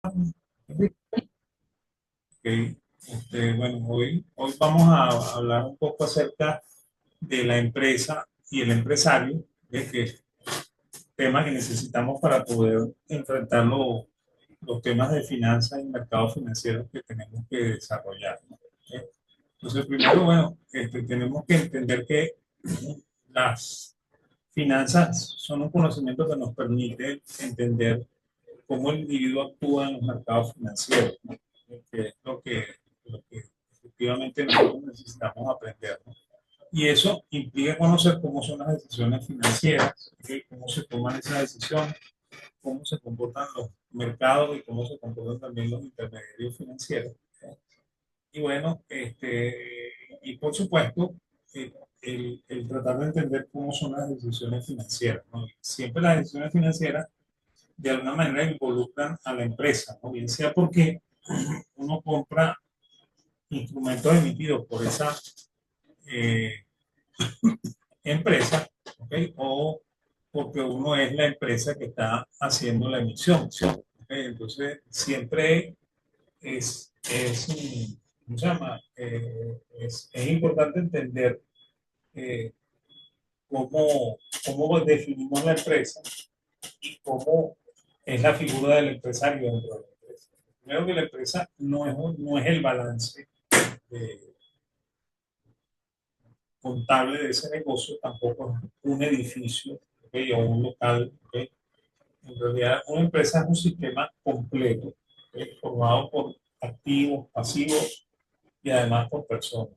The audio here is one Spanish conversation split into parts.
Ok. Bueno, hoy vamos a hablar un poco acerca de la empresa y el empresario, que es tema que necesitamos para poder enfrentar los temas de finanzas y mercados financieros que tenemos que desarrollar, ¿no? Ok. Entonces, primero, bueno, tenemos que entender que las finanzas son un conocimiento que nos permite entender cómo el individuo actúa en los mercados financieros, ¿no? Que es lo que efectivamente nosotros necesitamos aprender, ¿no? Y eso implica conocer cómo son las decisiones financieras, ¿okay? Cómo se toman esas decisiones, cómo se comportan los mercados y cómo se comportan también los intermediarios financieros, ¿okay? Y bueno, y por supuesto, el tratar de entender cómo son las decisiones financieras, ¿no? Siempre las decisiones financieras de alguna manera involucran a la empresa, ¿no? Bien sea porque uno compra instrumentos emitidos por esa eh, empresa, ¿ok? O porque uno es la empresa que está haciendo la emisión, ¿ok? Entonces, siempre ¿cómo se llama? Es importante entender eh, cómo definimos la empresa y cómo es la figura del empresario dentro de la empresa. Primero que la empresa no es el balance eh, contable de ese negocio, tampoco es un edificio, ¿okay? O un local. ¿Okay? En realidad, una empresa es un sistema completo, ¿okay? Formado por activos, pasivos y además por personas.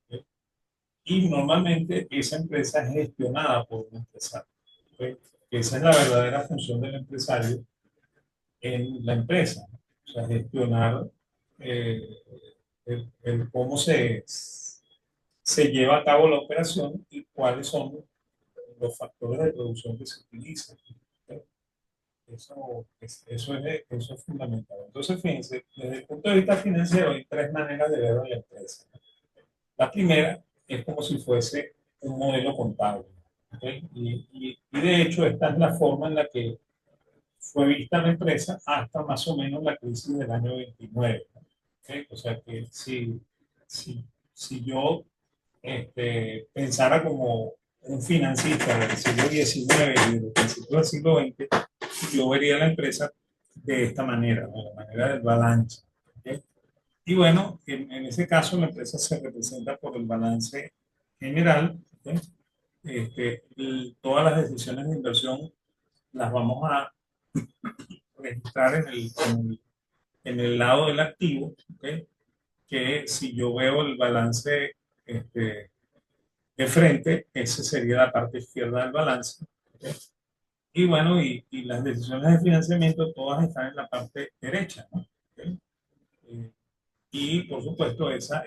¿Okay? Y normalmente esa empresa es gestionada por un empresario. ¿Okay? Esa es la verdadera función del empresario en la empresa, ¿no? O sea, gestionar eh, el cómo se lleva a cabo la operación y cuáles son los factores de producción que se utilizan. Eso es fundamental. Entonces, fíjense, desde el punto de vista financiero hay tres maneras de ver a la empresa. La primera es como si fuese un modelo contable. ¿Okay? Y de hecho, esta es la forma en la que fue vista la empresa hasta más o menos la crisis del año 29. ¿Okay? O sea que si yo pensara como un financista del siglo XIX y del principio del siglo XX, yo vería la empresa de esta manera, de la manera del balance. ¿Okay? Y bueno, en ese caso la empresa se representa por el balance general. ¿Okay? Todas las decisiones de inversión las vamos a registrar en el lado del activo. ¿Okay? Que si yo veo el balance este, de frente, esa sería la parte izquierda del balance. ¿Okay? Y bueno, y las decisiones de financiamiento todas están en la parte derecha, ¿no? ¿Okay? Eh, y por supuesto, esas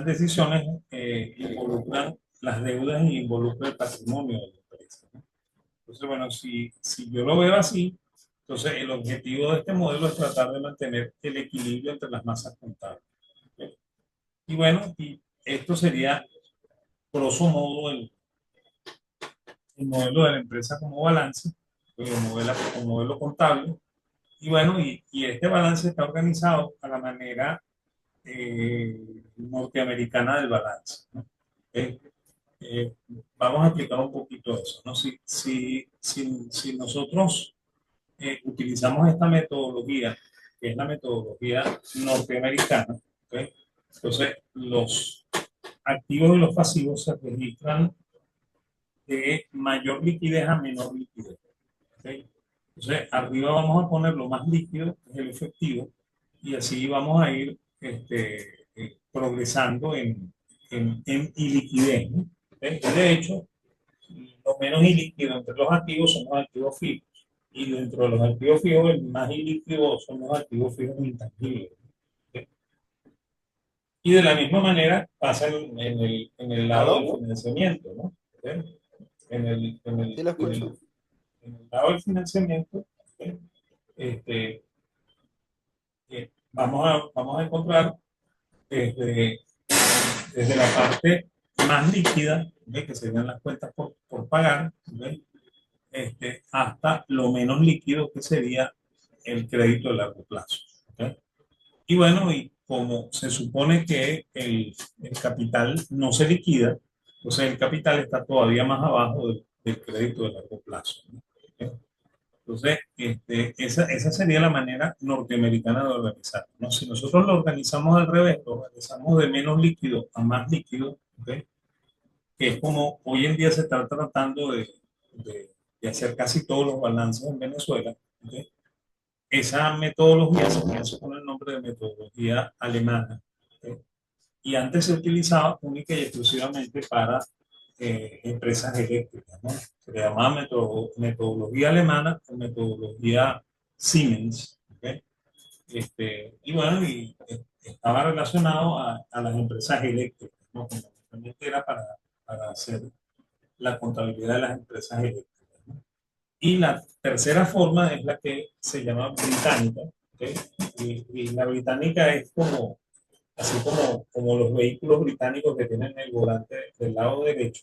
decisiones involucran las deudas y involucran el patrimonio de la empresa, ¿no? Entonces, bueno, si yo lo veo así, entonces el objetivo de este modelo es tratar de mantener el equilibrio entre las masas contables. ¿Okay? Y bueno, y esto sería, grosso modo, el modelo de la empresa como balance, como modelo contable. Y bueno, y este balance está organizado a la manera norteamericana del balance, ¿no? Eh, eh, Vamos a explicar un poquito eso, ¿no? Si nosotros utilizamos esta metodología, que es la metodología norteamericana, ¿okay? Entonces los activos y los pasivos se registran de mayor liquidez a menor liquidez. ¿Okay? Entonces, arriba vamos a poner lo más líquido, que es el efectivo, y así vamos a ir progresando en iliquidez, ¿no? ¿Okay? De hecho, lo menos ilíquido entre los activos son los activos fijos, y dentro de los activos fijos, el más ilíquido son los activos fijos intangibles. ¿Okay? Y de la misma manera pasa en el lado del ¿Aló? financiamiento, ¿no? ¿Okay? En el, en Sí, el, lo en escucho. el, en el lado del financiamiento, ¿okay? este, vamos a encontrar desde, desde la parte más líquida, ¿okay? Que serían las cuentas por pagar, ¿okay? Hasta lo menos líquido, que sería el crédito de largo plazo. ¿Ok? Y bueno, y como se supone que el capital no se liquida, entonces el capital está todavía más abajo del crédito de largo plazo, ¿no? ¿Ok? Entonces, esa sería la manera norteamericana de organizarlo, ¿no? Si nosotros lo organizamos al revés, lo organizamos de menos líquido a más líquido, ¿ok? Que es como hoy en día se está tratando de hacer casi todos los balances en Venezuela, ¿ok? Esa metodología se conoce con el nombre de metodología alemana, ¿ok? Y antes se utilizaba única y exclusivamente para empresas eléctricas, ¿no? Se le llamaba metodología alemana o metodología Siemens, ¿ok? Y bueno, estaba relacionado a las empresas eléctricas, ¿no? Fundamentalmente era para hacer la contabilidad de las empresas eléctricas, ¿no? Y la tercera forma es la que se llama británica, ¿ok? Y la británica es como, así como los vehículos británicos que tienen el volante del lado derecho.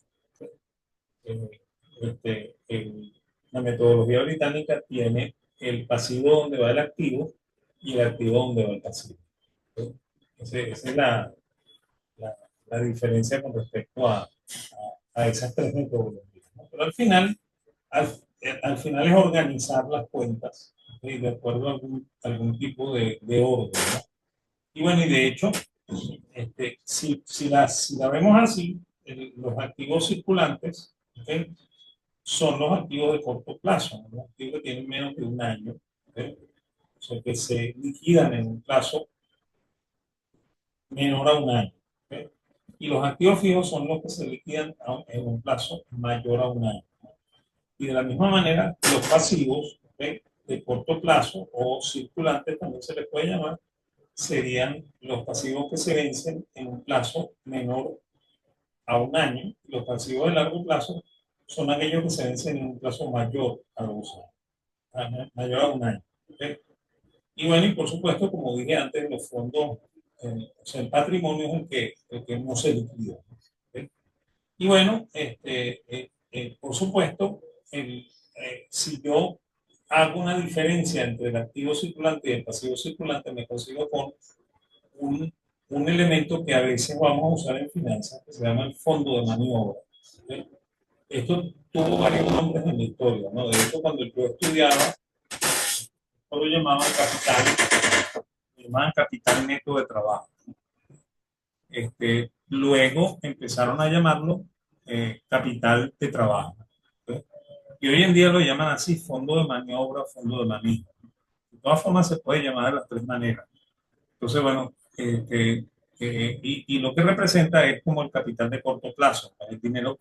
eh, la metodología británica tiene el pasivo donde va el activo y el activo donde va el pasivo. ¿Ok? Esa es la, la diferencia con respecto a esas tres metodologías, ¿no? Pero al final es organizar las cuentas, ¿ok? De acuerdo a algún tipo de orden, ¿no? Y bueno, y de hecho, si la vemos así, los activos circulantes, ¿ok? Son los activos de corto plazo, ¿no? Los activos que tienen menos de un año, ¿ok? O sea, que se liquidan en un plazo menor a un año, ¿ok? Y los activos fijos son los que se liquidan en un plazo mayor a un año. Y de la misma manera, los pasivos, ¿ok? De corto plazo o circulantes también se les puede llamar, serían los pasivos que se vencen en un plazo menor a un año. Los pasivos de largo plazo son aquellos que se vencen en un plazo mayor a 2 años, mayor a un año. ¿Ok? Y bueno, y por supuesto, como dije antes, los fondos, o sea, el patrimonio es el que no se liquida. ¿Ok? Y bueno, por supuesto, si yo hago una diferencia entre el activo circulante y el pasivo circulante, me consigo con un, un elemento que a veces vamos a usar en finanzas, que se llama el fondo de maniobra. ¿Ok? Esto tuvo varios nombres en la historia, ¿no? De hecho, cuando yo estudiaba, lo llamaban capital neto de trabajo. Luego empezaron a llamarlo capital de trabajo. ¿Ok? Y hoy en día lo llaman así, fondo de maniobra, fondo de manejo. De todas formas, se puede llamar de las tres maneras. Entonces, bueno, y lo que representa es como el capital de corto plazo, el dinero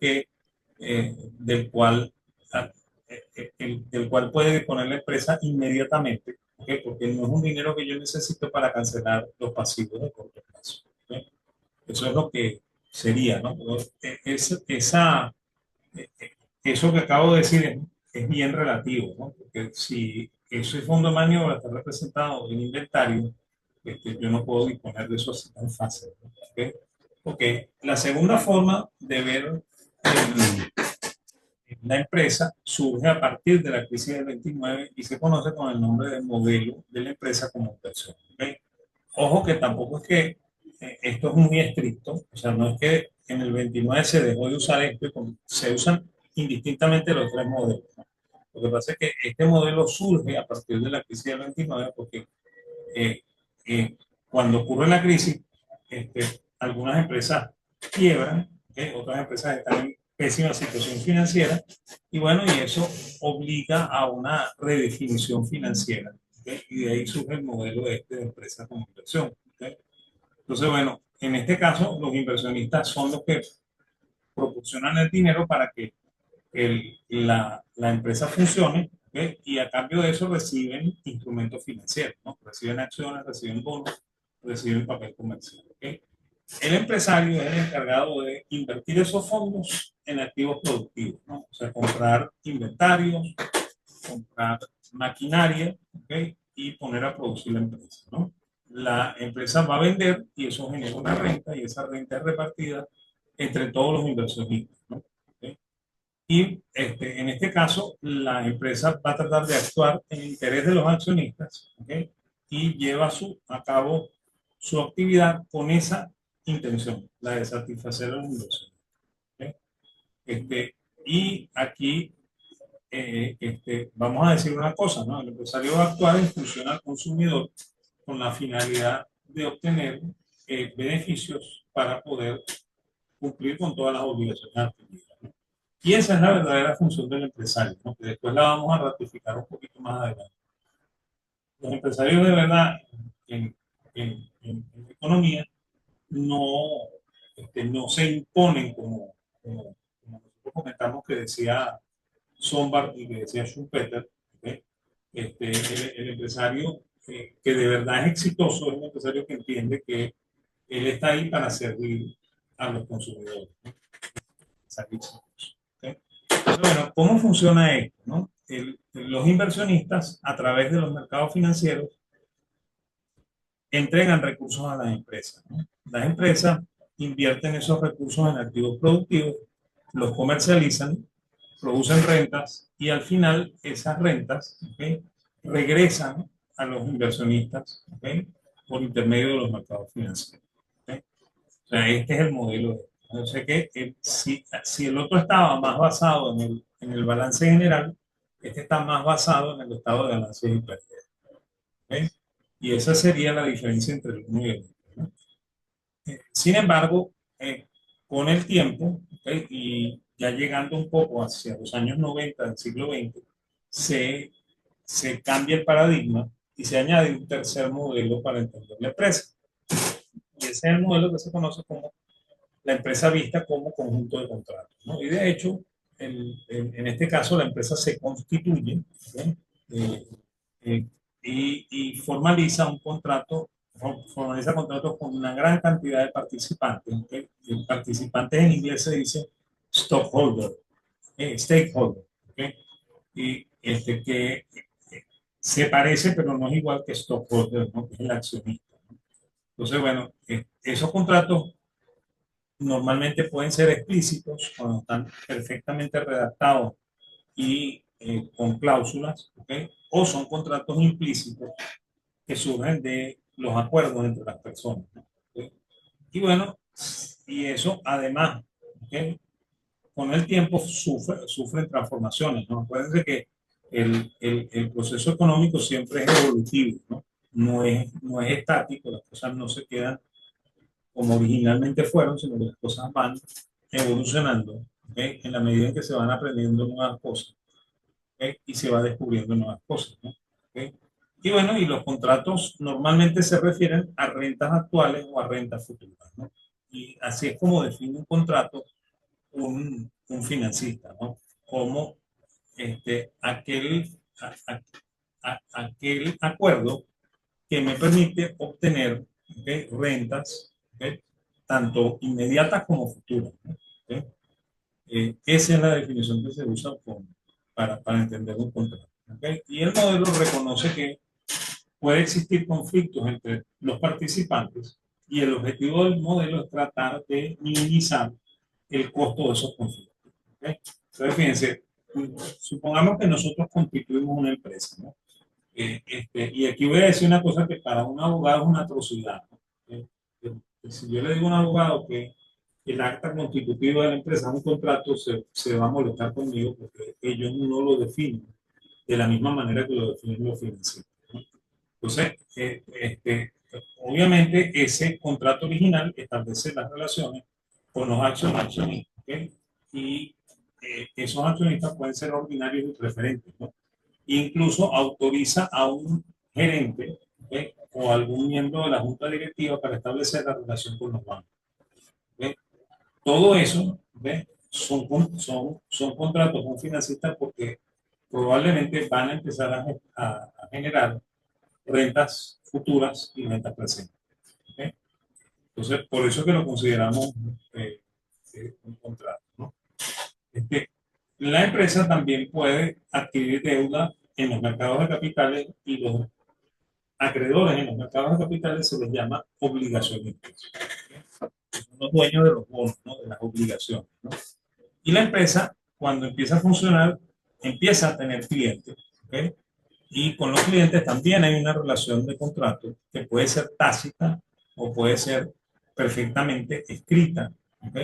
del cual, del cual puede disponer la empresa inmediatamente, ¿ok? Porque no es un dinero que yo necesito para cancelar los pasivos de corto plazo. ¿Ok? Eso es lo que sería, ¿no? Eh, eh, Eso que acabo de decir es bien relativo, ¿no? Porque si ese fondo de maniobra está representado en inventario, yo no puedo disponer de eso así tan fácil, ¿no? ¿Ok? Porque la segunda forma de ver la empresa surge a partir de la crisis del 29 y se conoce con el nombre de modelo de la empresa como inversión. ¿Ok? Ojo que tampoco es que esto es muy estricto, o sea, no es que en el 29 se dejó de usar esto, se usan indistintamente los tres modelos, ¿no? Lo que pasa es que este modelo surge a partir de la crisis del 29 porque eh, eh, cuando ocurre la crisis, algunas empresas quiebran, ¿ok? Otras empresas están en pésima situación financiera y bueno, y eso obliga a una redefinición financiera, ¿ok? Y de ahí surge el modelo de empresa como inversión. ¿Ok? Entonces, bueno, en este caso, los inversionistas son los que proporcionan el dinero para que la empresa funcione, ¿ok? Y a cambio de eso reciben instrumentos financieros, ¿no? Reciben acciones, reciben bonos, reciben papel comercial. ¿Ok? El empresario es el encargado de invertir esos fondos en activos productivos, ¿no? O sea, comprar inventarios, comprar maquinaria, ¿ok? Y poner a producir la empresa, ¿no? La empresa va a vender y eso genera una renta y esa renta es repartida entre todos los inversionistas, ¿no? ¿Ok? Y en este caso, la empresa va a tratar de actuar en interés de los accionistas, ¿ok? Y lleva a cabo su actividad con esa intención, la de satisfacer a los inversores. ¿Ok? Y aquí vamos a decir una cosa, ¿no? El empresario va a actuar en función al consumidor con la finalidad de obtener beneficios para poder cumplir con todas las obligaciones adquiridas, ¿no? Y esa es la verdadera función del empresario, ¿no? Que después la vamos a ratificar un poquito más adelante. Los empresarios de verdad en, en economía no, no se imponen como nosotros comentamos que decía Sombart y que decía Schumpeter. ¿Okay? El empresario que de verdad es exitoso es un empresario que entiende que él está ahí para servir a los consumidores, ¿no? ¿Okay? Entonces, bueno, ¿cómo funciona esto? ¿No? Los inversionistas, a través de los mercados financieros, entregan recursos a las empresas, ¿no? Las empresas invierten esos recursos en activos productivos, los comercializan, producen rentas y al final esas rentas, ¿okay?, regresan a los inversionistas, ¿okay?, por intermedio de los mercados financieros. ¿Okay? O sea, este es el modelo. Yo sé que si el otro estaba más basado en el balance general, este está más basado en el estado de ganancias y pérdidas. ¿Okay? Y esa sería la diferencia entre el uno y el otro, ¿no? Sin embargo, con el tiempo, ¿okay?, y ya llegando un poco hacia los años 90 del siglo XX, se, se cambia el paradigma y se añade un tercer modelo para entender la empresa. Y ese es el modelo que se conoce como la empresa vista como conjunto de contratos, ¿no? Y de hecho, en este caso, la empresa se constituye, ¿sí?, eh, eh, y formaliza un contrato, formaliza contratos con una gran cantidad de participantes. ¿Okay? Participantes en inglés se dice stockholder, stakeholder. ¿Okay? Y que se parece, pero no es igual que stockholder, ¿no?, que es el accionista. Entonces, bueno, esos contratos normalmente pueden ser explícitos cuando están perfectamente redactados y con cláusulas, ¿okay?, o son contratos implícitos que surgen de los acuerdos entre las personas, ¿okay? Y bueno, y eso además, ¿okay?, con el tiempo sufren transformaciones, ¿no? Acuérdense que el proceso económico siempre es evolutivo, ¿no? No es estático, las cosas no se quedan como originalmente fueron, sino que las cosas van evolucionando, ¿okay?, en la medida en que se van aprendiendo nuevas cosas, ¿okay?, y se va descubriendo nuevas cosas, ¿no? ¿Okay? Y bueno, y los contratos normalmente se refieren a rentas actuales o a rentas futuras, ¿no? Y así es como define un contrato un financista, ¿no? Como aquel acuerdo que me permite obtener, ¿okay?, rentas, ¿okay?, tanto inmediatas como futuras, ¿no? ¿Okay? Esa es la definición que se usa para entender un contrato. ¿Okay? Y el modelo reconoce que puede existir conflictos entre los participantes y el objetivo del modelo es tratar de minimizar el costo de esos conflictos. ¿Okay? Entonces, fíjense, supongamos que nosotros constituimos una empresa, ¿no? Y aquí voy a decir una cosa que para un abogado es una atrocidad, ¿no? Si yo le digo a un abogado que el acta constitutiva de la empresa es un contrato, se va a molestar conmigo porque ellos no lo definen de la misma manera que lo definen los financieros, ¿no? Entonces, obviamente ese contrato original establece las relaciones con los accionistas, ¿okay? Y esos accionistas pueden ser ordinarios y preferentes, ¿no? Incluso autoriza a un gerente, ¿okay?, o algún miembro de la junta directiva para establecer la relación con los bancos. ¿Okay? Todo eso, ¿okay?, son contratos con financistas porque probablemente van a empezar a generar rentas futuras y rentas presentes. ¿Okay? Entonces, por eso que lo consideramos eh, un contrato, ¿no? Este, la empresa también puede adquirir deuda en los mercados de capitales y los acreedores en los mercados de capitales se les llama obligacionistas. Son los dueños de los bonos, ¿no?, de las obligaciones, ¿no? Y la empresa cuando empieza a funcionar, empieza a tener clientes. ¿Ok? Y con los clientes también hay una relación de contrato que puede ser tácita o puede ser perfectamente escrita. ¿Ok?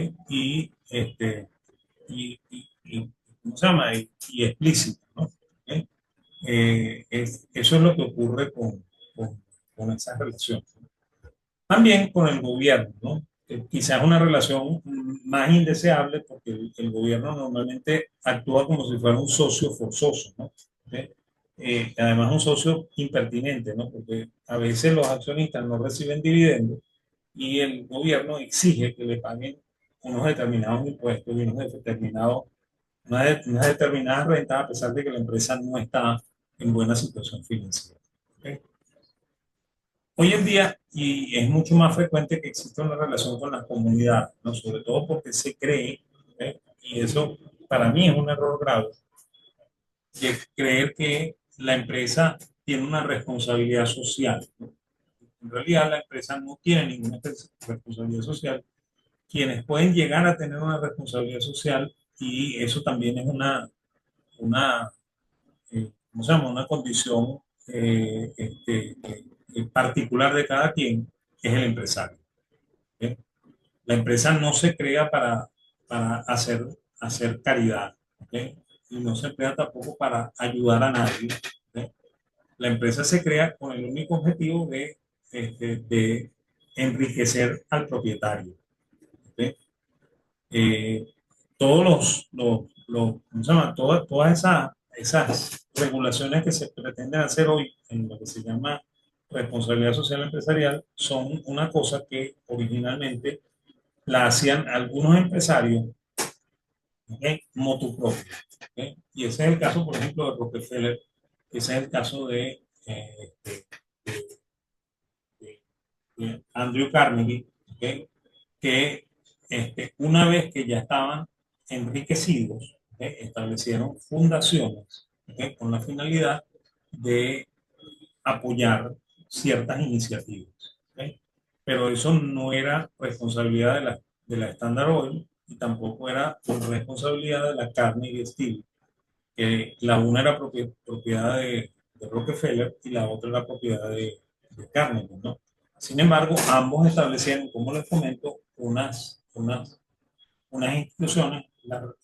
¿Cómo se llama? Y explícita. ¿No? ¿Ok? Eso es lo que ocurre con esas relaciones. También con el gobierno, ¿no? Que quizás una relación más indeseable porque el gobierno normalmente actúa como si fuera un socio forzoso, ¿no? ¿Ok? Además un socio impertinente, ¿no? Porque a veces los accionistas no reciben dividendos y el gobierno exige que le paguen unos determinados impuestos y unas determinadas rentas a pesar de que la empresa no está en buena situación financiera. ¿Ok? Hoy en día, y es mucho más frecuente que exista una relación con la comunidad, ¿no? Sobre todo porque se cree, ¿eh? Y eso para mí es un error grave, de creer que la empresa tiene una responsabilidad social, ¿no? En realidad la empresa no tiene ninguna responsabilidad social. Quienes pueden llegar a tener una responsabilidad social, y eso también es una ¿cómo se llama? Una condición particular de cada quien, es el empresario. ¿Ok? La empresa no se crea para hacer caridad, ¿ok? Y no se crea tampoco para ayudar a nadie. ¿Ok? La empresa se crea con el único objetivo de enriquecer al propietario. ¿Ok? eh, todos ¿cómo se llama? Todas esas regulaciones que se pretenden hacer hoy en lo que se llama responsabilidad social empresarial son una cosa que originalmente la hacían algunos empresarios, ¿ok? Motu propio. ¿Ok? Y ese es el caso, por ejemplo, de Rockefeller, ese es el caso de Andrew Carnegie, ¿ok? Que una vez que ya estaban enriquecidos, ¿ok? Establecieron fundaciones, ¿ok? Con la finalidad de apoyar ciertas iniciativas. ¿Ok? Pero eso no era responsabilidad de la Standard Oil y tampoco era responsabilidad de la Carnegie Steel, que la una era propiedad de Rockefeller y la otra era propiedad de Carnegie, ¿no? Sin embargo, ambos establecieron, como les comento, unas instituciones,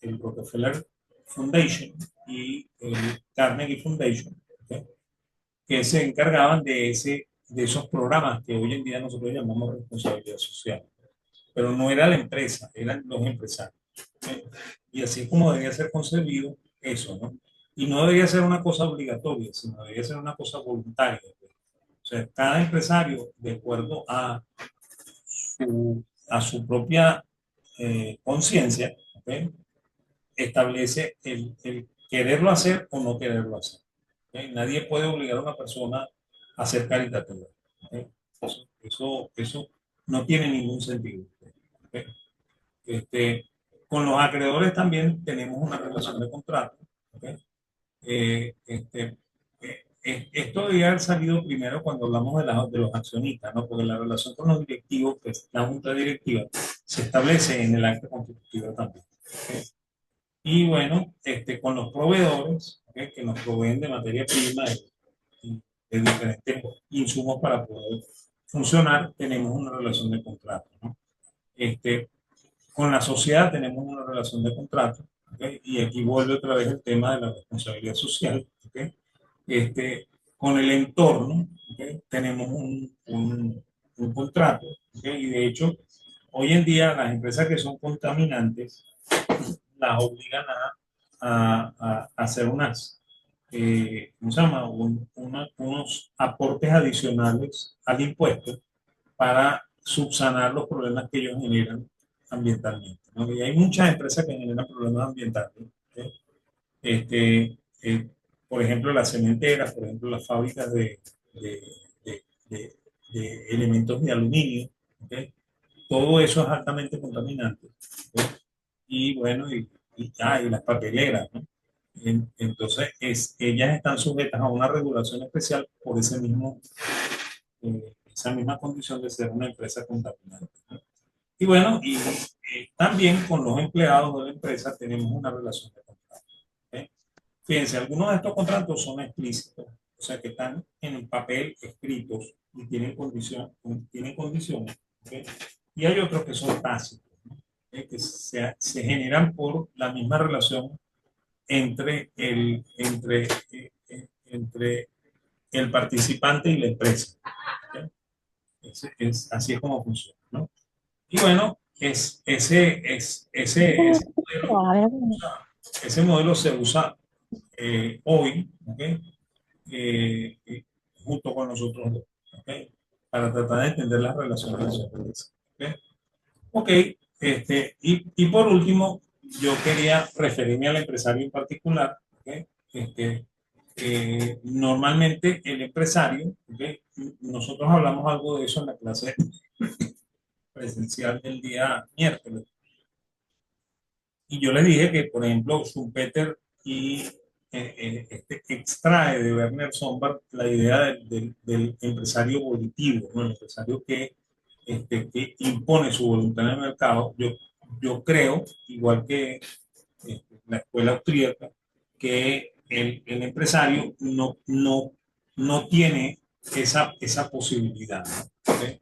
el Rockefeller Foundation y el Carnegie Foundation, ¿ok? Que se encargaban de esos programas que hoy en día nosotros llamamos responsabilidad social. Pero no era la empresa, eran los empresarios. ¿Ok? Y así es como debía ser concebido eso, ¿no? Y no debería ser una cosa obligatoria, sino debería ser una cosa voluntaria. O sea, cada empresario, de acuerdo a su propia conciencia, ¿ok? Establece el quererlo hacer o no quererlo hacer. ¿Ok? Nadie puede obligar a una persona a hacer caritativa. ¿Ok? Eso no tiene ningún sentido. ¿Ok? Este, con los acreedores también tenemos una relación de contrato. ¿Ok? Eh, este, Esto debería haber salido primero cuando hablamos de los accionistas, ¿no? Porque la relación con los directivos, que es la junta directiva, se establece en el acta constitutiva también. ¿Ok? Y bueno, con los proveedores, ¿ok? Que nos proveen de materia prima y de diferentes insumos para poder funcionar, tenemos una relación de contrato, ¿no? Con la sociedad tenemos una relación de contrato, ¿ok? Y aquí vuelve otra vez el tema de la responsabilidad social, ¿ok? Con el entorno, ¿ok? Tenemos un contrato, ¿ok? Y de hecho, hoy en día las empresas que son contaminantes las obligan a hacer ¿cómo se llama? Unos aportes adicionales al impuesto para subsanar los problemas que ellos generan ambientalmente, ¿no? Y hay muchas empresas que generan problemas ambientales, ¿ok? Este, eh, por ejemplo, las cementeras, por ejemplo, las fábricas de, de- de- de elementos de aluminio, ¿ok? Todo eso es altamente contaminante, ¿ok? Y bueno, y las papeleras, ¿no? Entonces, ellas están sujetas a una regulación especial por esa misma condición de ser una empresa contaminante, ¿no? Y bueno, también con los empleados de la empresa tenemos una relación de fíjense, algunos de estos contratos son explícitos, o sea que están en el papel escritos y tienen condiciones, ¿ok? Y hay otros que son tácitos, que se generan por la misma relación entre el participante y la empresa. ¿Ok? Así es como funciona, ¿no? Y bueno, ese modelo se usa hoy, ¿ok? Eh, junto con nosotros dos, ¿ok? Para tratar de entender las relaciones de su empresa. ¿Ok? Ok, y por último, yo quería referirme al empresario en particular. ¿Ok? Normalmente el empresario, ¿ok? Nosotros hablamos algo de eso en la clase presencial del día miércoles. Y yo les dije que, por ejemplo, Schumpeter y extrae de Werner Sombart la idea del empresario volitivo, ¿no? El empresario que impone su voluntad en el mercado. Yo creo, igual que la escuela austríaca, que el empresario no tiene esa posibilidad, ¿no? ¿Okay?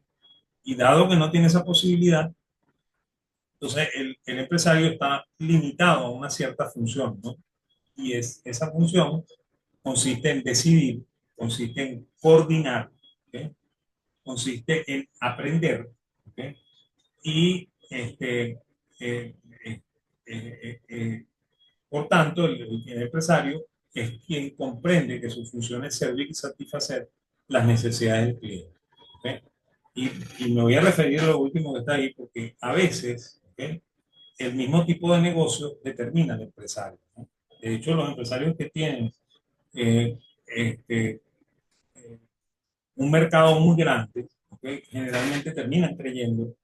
Y dado que no tiene esa posibilidad, entonces el empresario está limitado a una cierta función, ¿no? Y esa función consiste en decidir, consiste en coordinar, ¿ok? Consiste en aprender, ¿ok? Y eh, eh, eh, por tanto, el empresario es quien comprende que su función es servir y satisfacer las necesidades del cliente. ¿Ok? Y me voy a referir a lo último que está ahí, porque a veces, ¿ok? El mismo tipo de negocio determina al empresario, ¿no? De hecho, los empresarios que tienen eh, este, eh, un mercado muy grande, ¿okay? Generalmente terminan creyendo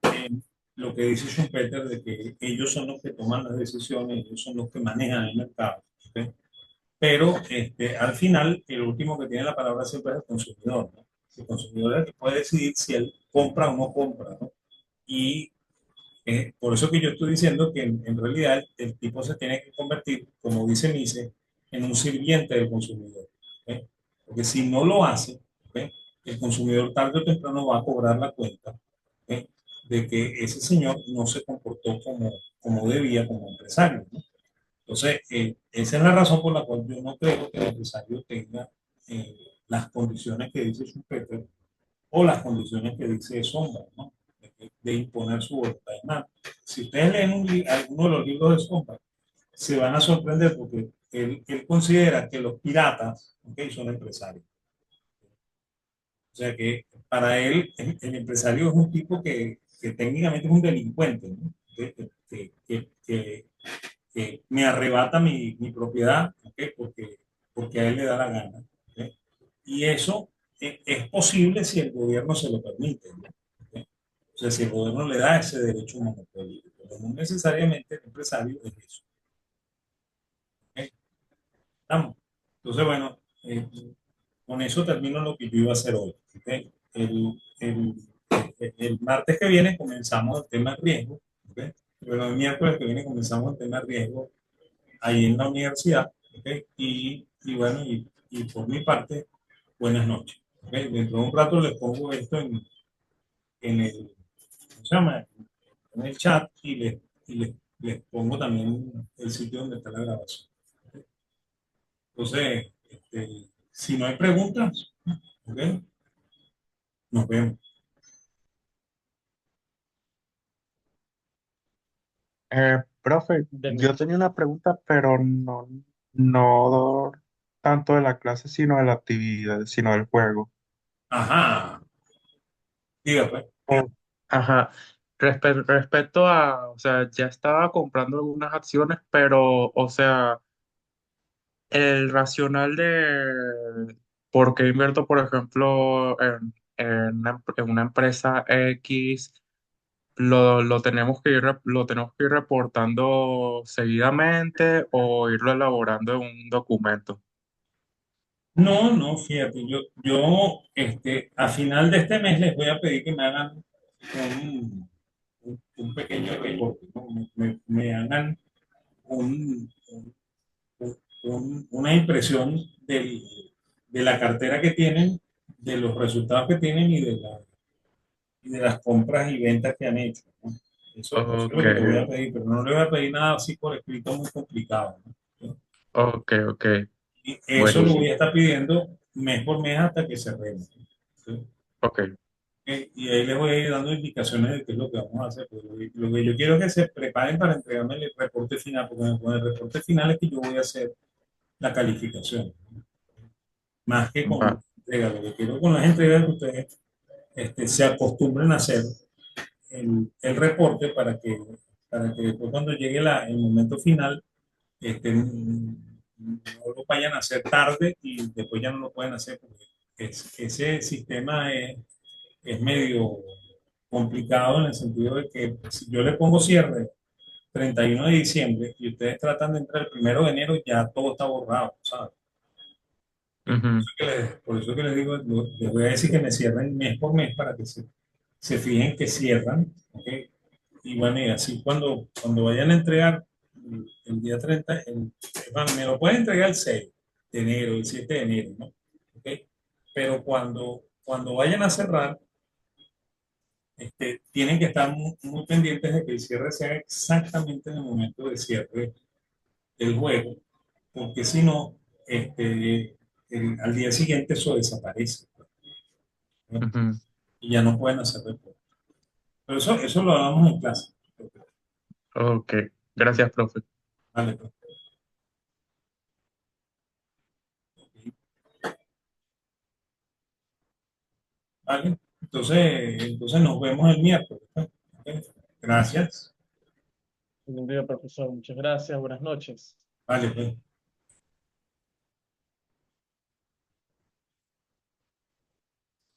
en lo que dice Schumpeter, de que ellos son los que toman las decisiones, ellos son los que manejan el mercado. ¿Okay? Pero al final, el último que tiene la palabra siempre es el consumidor, ¿no? El consumidor es el que puede decidir si él compra o no compra, ¿no? Y por eso que yo estoy diciendo que en realidad el tipo se tiene que convertir, como dice Mises, en un sirviente del consumidor. ¿Ok? Porque si no lo hace, ¿ok? El consumidor tarde o temprano va a cobrar la cuenta, ¿ok? De que ese señor no se comportó como debía como empresario, ¿no? Entonces, esa es la razón por la cual yo no creo que el empresario tenga eh, las condiciones que dice Schumpeter o las condiciones que dice Sombra, ¿no? De imponer su voluntad. Es más, si ustedes leen alguno de los libros de Sombra, se van a sorprender porque él considera que los piratas, ¿okay? Son empresarios. O sea que para él el empresario es un tipo que técnicamente es un delincuente, ¿no? Que me arrebata mi propiedad, ¿okay? Porque a él le da la gana. ¿Okay? Y eso es posible si el gobierno se lo permite, ¿no? ¿Okay? O sea, si el gobierno le da ese derecho monopólico, pero no necesariamente el empresario es eso. ¿Okay? ¿Estamos? Entonces, bueno, con eso termino lo que yo iba a hacer hoy. ¿Okay? El martes que viene comenzamos el tema de riesgo. ¿Okay? Bueno, el miércoles que viene comenzamos el tema de riesgo ahí en la universidad. ¿Okay? Y bueno, y por mi parte, buenas noches. ¿Okay? Dentro de un rato les pongo esto en el, ¿cómo se llama? En el chat y les pongo también el sitio donde está la grabación. ¿Okay? Entonces, si no hay preguntas, ¿okay? Nos vemos. Profe, yo tenía una pregunta, pero no tanto de la clase, sino de la actividad, sino del juego. Ajá, diga pues. Oh, ajá. Respecto a, o sea, ya estaba comprando algunas acciones, pero, o sea, el racional de por qué invierto, por ejemplo, en una empresa X, lo tenemos que ir reportando seguidamente o irlo elaborando en un documento. No, no, fíjate, a final de este mes les voy a pedir que me hagan un pequeño reporte, ¿no? Me hagan un, un- una impresión de la cartera que tienen, de los resultados que tienen y de las compras y ventas que han hecho, ¿no? Eso es Ok, lo que le voy a pedir, pero no le voy a pedir nada así por escrito muy complicado, ¿no? ok, ok. Y eso lo voy Buenísimo. a estar pidiendo mes por mes hasta que se arregle, ¿sí? Ok. Y ahí les voy a ir dando indicaciones de qué es lo que vamos a hacer. Pero lo que yo quiero es que se preparen para entregarme el reporte final, porque con el reporte final es que yo voy a hacer la calificación, más que con Va. la entrega. Lo que quiero con las entregas es que ustedes se acostumbren a hacer el reporte para que después cuando llegue el momento final, no lo vayan a hacer tarde y después ya no lo pueden hacer porque ese sistema es medio complicado en el sentido de que si yo le pongo cierre 31 de diciembre y ustedes tratan de entrar el 1 de enero, ya todo está borrado, ¿sabes? Ujú, Por eso que les digo, les voy a decir que me cierren mes por mes para que se fijen que cierran, ¿ok? Y bueno, y así cuando vayan a entregar el día 30 bueno, me lo pueden entregar el 6 de enero, el 7 de enero, ¿no? ¿Ok? Pero cuando vayan a cerrar, tienen que estar muy pendientes de que el cierre sea exactamente en el momento de cierre del juego, porque si no, al día siguiente eso desaparece, ¿no? ujú. Y ya no pueden hacer reporte. Pero eso lo hablamos en clase. Ok. Gracias, profe. Vale, pues, vale. Entonces nos vemos el miércoles, pues. Ok. Gracias. Buen día, profesor. Muchas gracias. Buenas noches. Vale, pues.